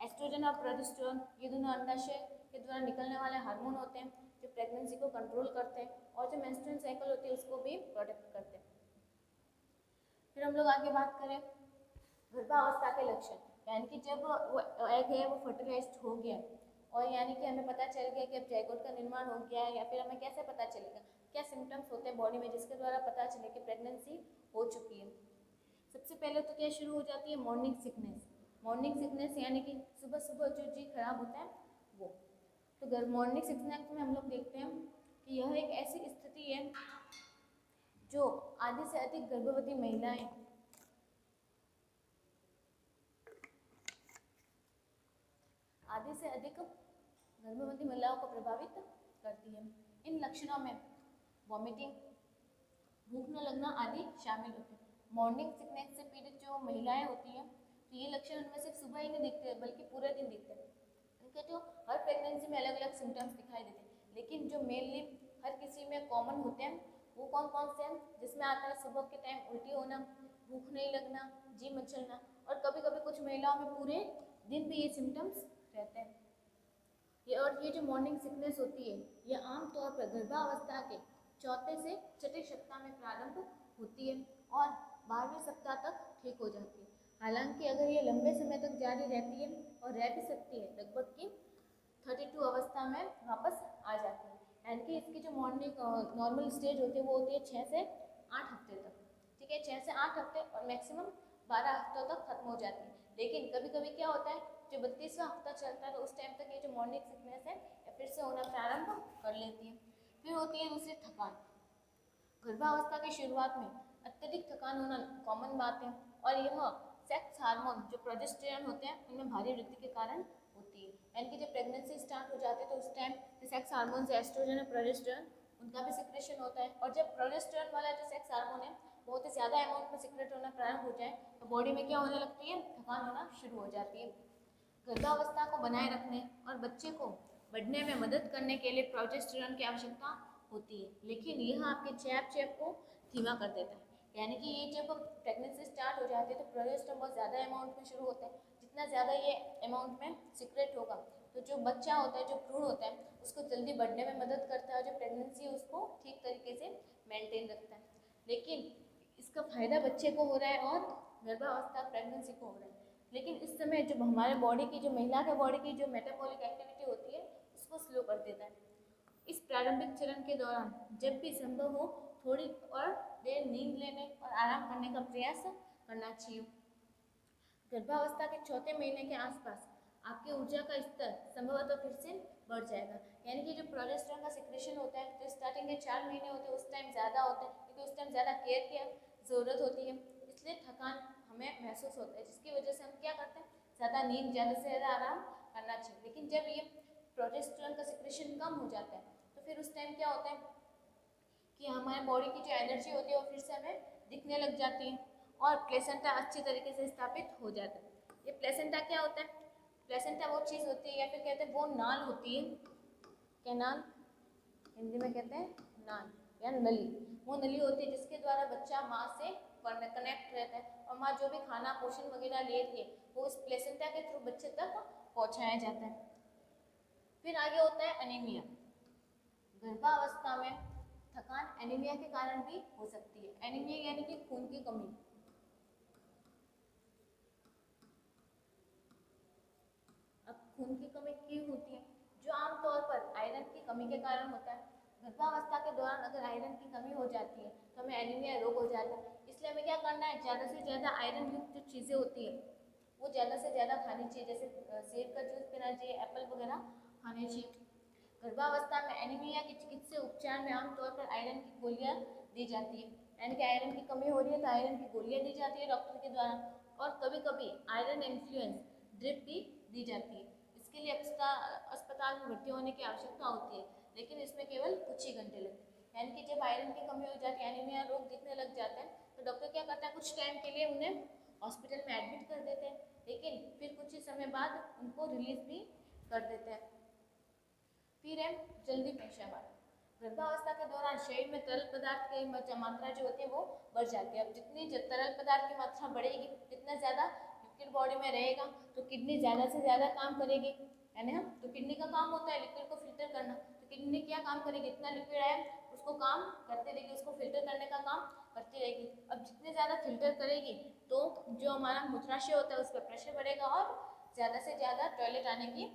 एस्ट्रोजन और प्रोजेस्टेरोन ये दोनों अंडाशय के द्वारा निकलने वाले हार्मोन होते हैं जो प्रेगनेंसी को कंट्रोल करते हैं और जो मेंस्ट्रुअल साइकिल होती है उसको भी प्रोटेक्ट करते हैं। फिर हम लोग आगे बात करें गर्भावस्था के लक्षण, यानी कि जब वो एग है वो फर्टिलाइज्ड हो गया और यानी कि हमें पता चल गया कि अब जाइगोट का निर्माण हो गया है, या फिर हमें कैसे पता चलेगा, क्या सिम्टम्स होते हैं बॉडी में जिसके द्वारा पता चले कि प्रेगनेंसी हो चुकी है। सबसे पहले तो क्या शुरू हो जाती है, मॉर्निंग सिकनेस। मॉर्निंग सिकनेस यानी कि सुबह सुबह जो जी खराब होता है वो, तो मॉर्निंग सिकनेस में हम लोग देखते हैं कि यह एक ऐसी स्थिति है जो आधे से अधिक गर्भवती महिलाएं गर्भवती महिलाओं को प्रभावित करती है। इन लक्षणों में वॉमिटिंग, भूख न लगना आदि शामिल होते हैं। मॉर्निंग सिकनेस से पीड़ित जो महिलाएं होती हैं तो ये लक्षण उनमें सिर्फ सुबह ही नहीं दिखते बल्कि पूरे दिन दिखते हैं। इनके जो हर प्रेगनेंसी में अलग अलग सिम्टम्स दिखाई देते हैं, लेकिन जो मेनली हर किसी में कॉमन होते हैं वो कौन कौन से हैं, जिसमें आता है सुबह के टाइम उल्टी होना, भूख नहीं लगना, जी मचलना, और कभी कभी कुछ महिलाओं में पूरे दिन भी ये सिम्टम्स रहते हैं। ये जो मॉर्निंग सिकनेस होती है ये आमतौर पर गर्भावस्था के चौथे से छठे सप्ताह में प्रारंभ होती है और 12वें सप्ताह तक ठीक हो जाती है। हालांकि अगर ये लंबे समय तक जारी रहती है और रह भी सकती है, लगभग की 32 अवस्था में वापस आ जाती है, यानी कि इसकी जो मॉर्निंग नॉर्मल स्टेज होती है वो होती है 6 से 8 हफ्ते तक, ठीक है, 6 से 8 हफ्ते और मैक्सिमम 12 हफ्तों तक खत्म हो जाती है। लेकिन कभी कभी क्या होता है जो 32वां हफ्ता चलता है तो उस टाइम तक ये जो मॉर्निंग सिकनेस है या फिर से होना प्रारंभ कर लेती है। फिर होती है दूसरी थकान। गर्भावस्था की शुरुआत में अत्यधिक थकान होना कॉमन बात है और यह सेक्स हार्मोन जो प्रोजेस्टेरोन होते हैं उनमें भारी वृद्धि के कारण होती है, यानी कि जब प्रेगनेंसी स्टार्ट हो जाती है तो उस टाइम सेक्स हार्मोन से एस्ट्रोजन और प्रोजेस्टेरोन उनका भी सिक्रेशन होता है, और जब प्रोजेस्टेरोन वाला जो सेक्स हार्मोन है बहुत ही ज़्यादा अमाउंट में सिक्रेट होना प्रारंभ हो जाए तो बॉडी में क्या होने लगती है, थकान होना शुरू हो जाती है। गर्भावस्था को बनाए रखने और बच्चे को बढ़ने में मदद करने के लिए प्रोजेस्टेरोन की आवश्यकता होती है, लेकिन यह आपके चयापचय को धीमा कर देता है, यानी कि ये जब प्रेगनेंसी स्टार्ट हो जाती है तो प्रोजेस्टेरोन बहुत ज़्यादा अमाउंट में शुरू होता है, जितना ज़्यादा ये अमाउंट में सिक्रेट होगा तो जो बच्चा होता है, जो भ्रूण होता है उसको जल्दी बढ़ने में मदद करता है और जो प्रेगनेंसी है उसको ठीक तरीके से मेंटेन रखता है। लेकिन इसका फायदा बच्चे को हो रहा है और गर्भावस्था प्रेगनेंसी को हो रहा है, लेकिन इस समय जो हमारे बॉडी की जो महिला के बॉडी की जो मेटाबॉलिक एक्टिविटी होती है उसको स्लो कर देता है। इस प्रारंभिक चरण के दौरान जब भी संभव हो थोड़ी और देर नींद लेने और आराम करने का प्रयास करना चाहिए। गर्भावस्था के चौथे महीने के आसपास आपकी ऊर्जा का स्तर संभवतः फिर से बढ़ जाएगा, यानी कि जो प्रोजेस्टेरोन का सिक्रेशन होता है जो स्टार्टिंग के 4 महीने होते हैं उस टाइम ज़्यादा होता है, क्योंकि उस टाइम ज़्यादा केयर की ज़रूरत होती है, इसलिए थकान हमें महसूस होता है, जिसकी वजह से हम क्या करते हैं ज़्यादा नींद, ज़्यादा से ज़्यादा आराम करना चाहिए। लेकिन जब ये प्रोजेस्टेरोन का सिक्रेशन कम हो जाता है तो फिर उस टाइम क्या होता है कि हमारे बॉडी की जो एनर्जी होती है वो फिर से हमें दिखने लग जाती है और प्लेसेंटा अच्छी तरीके से स्थापित हो जाता है। ये प्लेसेंटा क्या होता है? प्लेसेंटा वो चीज़ होती है या फिर कहते हैं वो नाल होती है, क्या नाल हिंदी में कहते हैं नाल या नली, वो नली होती है जिसके द्वारा बच्चा माँ से कनेक्ट रहता है और माँ जो भी खाना पोषण वगैरह ले रही है वो इस प्लेसेंटा के थ्रू बच्चे तक पहुँचाया जाता है। फिर आगे होता है एनीमिया। गर्भावस्था में थकान एनीमिया के कारण भी हो सकती है। एनीमिया यानी कि खून की कमी। अब खून की कमी क्यों होती है? जो आमतौर पर आयरन की कमी के कारण होता है। गर्भावस्था के दौरान अगर आयरन की कमी हो जाती है तो हमें एनीमिया रोग हो जाता है। इसलिए हमें क्या करना है, ज़्यादा से ज़्यादा आयरन युक्त जो चीज़ें होती है वो ज़्यादा से ज़्यादा खानी चाहिए, जैसे सेब का जूस पीना चाहिए, एप्पल वगैरह खाने चाहिए। गर्भावस्था में एनीमिया के चिकित्सीय उपचार में आमतौर पर आयरन की गोलियां दी जाती है, यानी कि आयरन की कमी हो रही है तो आयरन की गोलियां दी जाती है डॉक्टर के द्वारा, और कभी कभी आयरन इन्फ्लुएंस ड्रिप भी दी जाती है। इसके लिए अस्पताल में भर्ती होने की आवश्यकता होती है, लेकिन इसमें केवल कुछ ही घंटे लगते हैं। यानी कि जब आयरन की कमी हो जाती है, एनीमिया रोग दिखने लग जाता है, तो डॉक्टर क्या करता है कुछ टाइम के लिए उन्हें हॉस्पिटल में एडमिट कर देते हैं, लेकिन फिर कुछ ही समय बाद उनको रिलीज भी कर देते हैं। फिर है जल्दी पैदावार। गर्भावस्था के दौरान शरीर में तरल पदार्थ की मात्रा जो होती है वो बढ़ जाती है। अब जितनी तरल पदार्थ की मात्रा बढ़ेगी, जितना ज़्यादा लिक्विड बॉडी में रहेगा तो किडनी ज़्यादा से ज़्यादा काम करेगी, है ना। तो किडनी का काम होता है लिक्विड को फिल्टर करना, तो किडनी क्या काम करेगी, इतना लिक्विड है उसको काम करते रहेगी, उसको फिल्टर करने का काम करती रहेगी। अब जितने ज़्यादा फिल्टर करेगी तो जो हमारा मूत्राशय होता है उस पर प्रेशर बढ़ेगा और ज़्यादा से ज़्यादा टॉयलेट आने की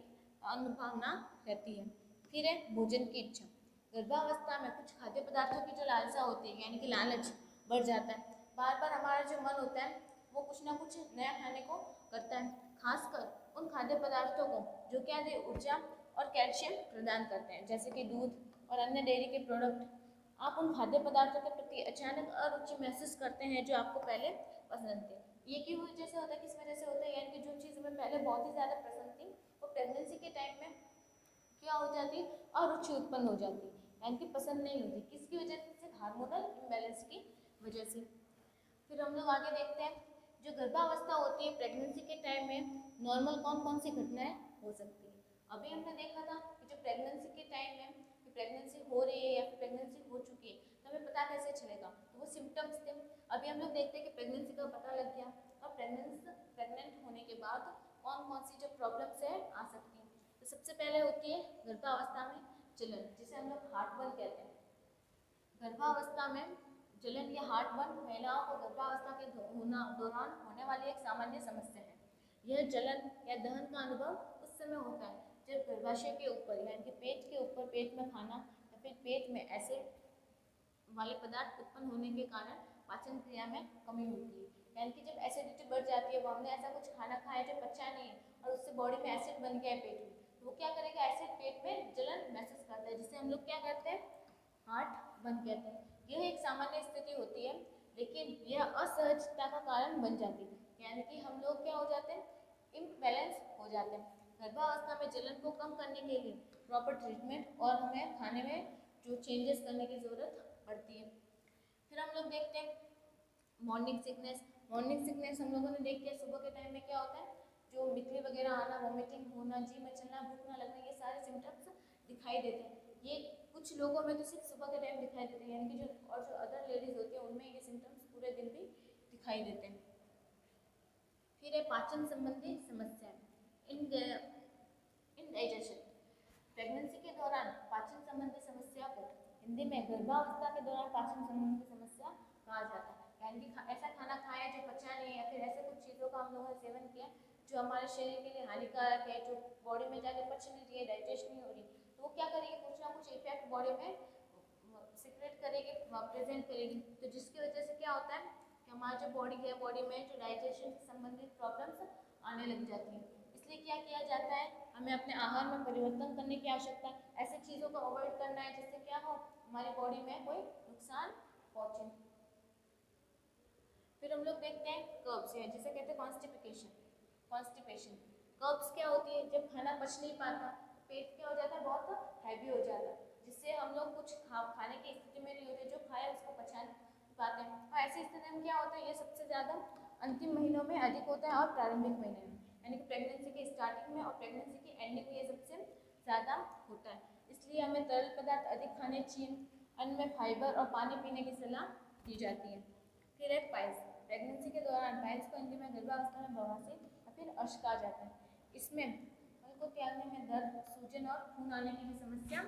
संभावना रहती है। फिर है भोजन की इच्छा। गर्भावस्था में कुछ खाद्य पदार्थों की जो लालसा होती है, यानी कि लालच बढ़ जाता है। बार बार हमारा जो मन होता है वो कुछ ना कुछ नया खाने को करता है, खासकर उन खाद्य पदार्थों को जो क्या है ऊर्जा और कैल्शियम प्रदान करते हैं, जैसे कि दूध और अन्य डेयरी के प्रोडक्ट। आप उन खाद्य पदार्थों के प्रति अचानक अरुचि महसूस करते हैं जो आपको पहले पसंद थे। ये क्यों वजह से होता है, किस वजह से होता है, यानी कि जो चीज़ हमें पहले बहुत ही ज़्यादा पसंद थी वो प्रेगनेंसी के टाइम में क्या हो जाती है, अरुचि उत्पन्न हो जाती है, यानी कि पसंद नहीं होती। किसकी वजह से? सिर्फ हार्मोनल इम्बैलेंस की वजह से। फिर हम लोग आगे देखते हैं जो गर्भावस्था होती है प्रेगनेंसी के टाइम में नॉर्मल कौन कौन सी घटनाएं हो सकती है। अभी हमने देखा था कि जो प्रेगनेंसी के टाइम में कि प्रेगनेंसी हो रही है या फिर प्रेगनेंसी हो चुकी है तो हमें पता कैसे चलेगा, तो वो सिम्टम्स थे। अभी हम लोग देखते हैं कि प्रेगनेंसी का पता लग गया और प्रेग्नेंट होने के बाद कौन कौन सी जो प्रॉब्लम्स है आ सकती हैं। तो सबसे पहले होती है गर्भावस्था में जलन, जिसे हम लोग हार्टबर्न कहते हैं। गर्भावस्था में जलन या हार्टबर्न महिलाओं को गर्भावस्था के दौरान होने वाली एक सामान्य समस्या है। यह जलन या दहन का अनुभव उस समय होता है जब गर्भाशय के ऊपर यानी कि पेट के ऊपर पेट में खाना या फिर पेट में एसिड वाले पदार्थ उत्पन्न होने के कारण पाचन क्रिया में कमी होती है, यानी कि जब एसिडिटी बढ़ जाती है, वो हमने ऐसा कुछ खाना खाया जो पचा नहीं है और उससे बॉडी में एसिड बन गया है पेट में, तो वो क्या करेगा, एसिड पेट में जलन महसूस करता है, जिसे हम लोग क्या कहते हैं, हार्ट बर्न कहते हैं। यह एक सामान्य स्थिति होती है, लेकिन यह असहजता का कारण बन जाती है, यानी कि हम लोग क्या हो जाते हैं, इम्बैलेंस हो जाते हैं। गर्भावस्था में जलन को कम करने के लिए प्रॉपर ट्रीटमेंट और हमें खाने में जो चेंजेस करने की ज़रूरत पड़ती है। फिर हम लोग देखते हैं मॉर्निंग सिकनेस। मॉर्निंग सिकनेस हम लोगों ने देख लिया, सुबह के टाइम में क्या होता है, जो मितली वगैरह आना, वॉमिटिंग होना, जी में चलना, भूख ना लगना, ये सारे सिम्टम्स दिखाई देते हैं। ये कुछ लोगों में तो सिर्फ सुबह के टाइम दिखाई देते हैं, यानी कि जो अदर लेडीज होती है उनमें ये सिम्टम्स पूरे दिन भी दिखाई देते हैं। फिर है पाचन संबंधी समस्याएं, इनडाइजेशन। प्रेगनेंसी के दौरान पाचन संबंधी समस्या को हिंदी में गर्भावस्था के दौरान पाचन संबंधी समस्या कहा जाता है, यानी कि ऐसा खाना खाया जो पचा नहीं है या फिर ऐसे कुछ चीज़ों का हम लोगों ने सेवन किया जो हमारे शरीर के लिए हानिकारक है, जो बॉडी में जाकर पच नहीं रही है, डाइजेस्ट नहीं हो रही, वो क्या करेगी, कुछ ना कुछ इफेक्ट बॉडी में सिक्रेट करेगी, प्रेजेंट करेगी। तो जिसकी वजह से क्या होता है कि हमारी जो बॉडी है, बॉडी में जो डाइजेशन से संबंधित प्रॉब्लम्स आने लग जाती हैं। इसलिए क्या किया जाता है, हमें अपने आहार में परिवर्तन करने की आवश्यकता है। ऐसी चीज़ों को अवॉइड करना है जिससे क्या हो, हमारी बॉडी में कोई नुकसान पहुँचे। फिर हम लोग देखते हैं कर्ब्स है, जिसे कहते हैं कॉन्स्टिपेशन। कॉन्स्टिपेशन कर्ब्स क्या होती है, जब खाना पच नहीं पाता, पेट क्या हो जाता है, बहुत हैवी हो जाता है, जिससे हम लोग कुछ खाने की स्थिति में नहीं होते, जो खाए उसको पचा नहीं पाते हैं। और ऐसी स्थिति में क्या होता है, ये सबसे ज़्यादा अंतिम महीनों में अधिक होता है और प्रारंभिक महीने में, यानी कि प्रेगनेंसी के स्टार्टिंग में और प्रेगनेंसी की एंडिंग में ये सबसे ज़्यादा होता है। इसलिए हमें तरल पदार्थ अधिक खाने चाहिए, अन्न में फाइबर और पानी पीने की सलाह दी जाती है। फिर है पाइल्स। प्रेगनेंसी के दौरान पाइल्स को हिंदी में गर्भावस्था में बवासीर या फिर अश कहा जाता है। इसमें मल को त्यागने में दर्द, सूजन और खून आने की भी समस्या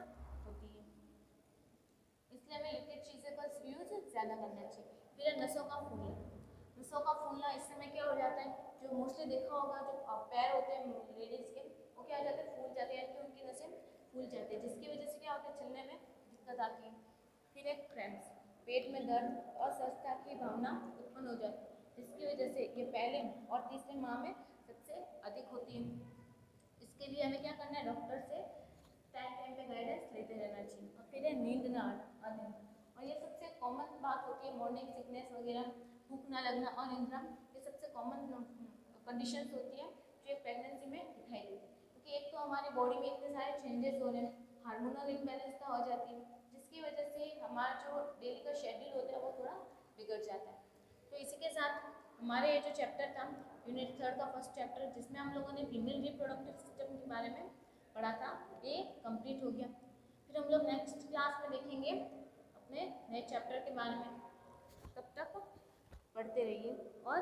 होती है, इसलिए हमें लिक्विड चीज़ें का यूज ज़्यादा करना चाहिए। फिर है नसों का फूलना। नसों का फूलना, इस समय क्या हो जाता है, जो मोस्टली देखा होगा, जो पैर होते हैं लेडीज़ के, वो क्या हो जाते हैं, फूल जाते हैं, यानी कि उनकी नसें फूल जाती है, जिसकी वजह से क्या होता है, चलने में दिक्कत आती है। फिर एक क्रैम्प्स, पेट में दर्द और अस्वस्थता की भावना उत्पन्न हो जाती है, जिसकी वजह से ये पहले और तीसरे माह में सबसे अधिक होती है। इसके लिए हमें क्या करना है, डॉक्टर से टाइम टाइम पे गाइडेंस लेते रहना चाहिए। और फिर है नींद ना आना, अनिंद, और ये सबसे कॉमन बात होती है, मॉर्निंग सिकनेस वगैरह, भूख ना लगना और निद्रा, ये सबसे कॉमन कंडीशंस होती है जो एक प्रेगनेंसी में दिखाई देती है। क्योंकि एक तो हमारी बॉडी में इतने सारे चेंजेस हो रहे हैं, हार्मोनल इम्बैलेंसता हो जाती है, जिसकी वजह से हमारा जो डेली का शेड्यूल होता है वो थोड़ा बिगड़ जाता है। तो इसी के साथ हमारे ये जो चैप्टर था, यूनिट 3 का फर्स्ट चैप्टर, जिसमें हम लोगों ने फीमेल रिप्रोडक्टिव सिस्टम के बारे में पढ़ा था, ये कंप्लीट हो गया। फिर हम लोग नेक्स्ट क्लास में देखेंगे अपने नए चैप्टर के बारे में। तब तक पढ़ते रहिए और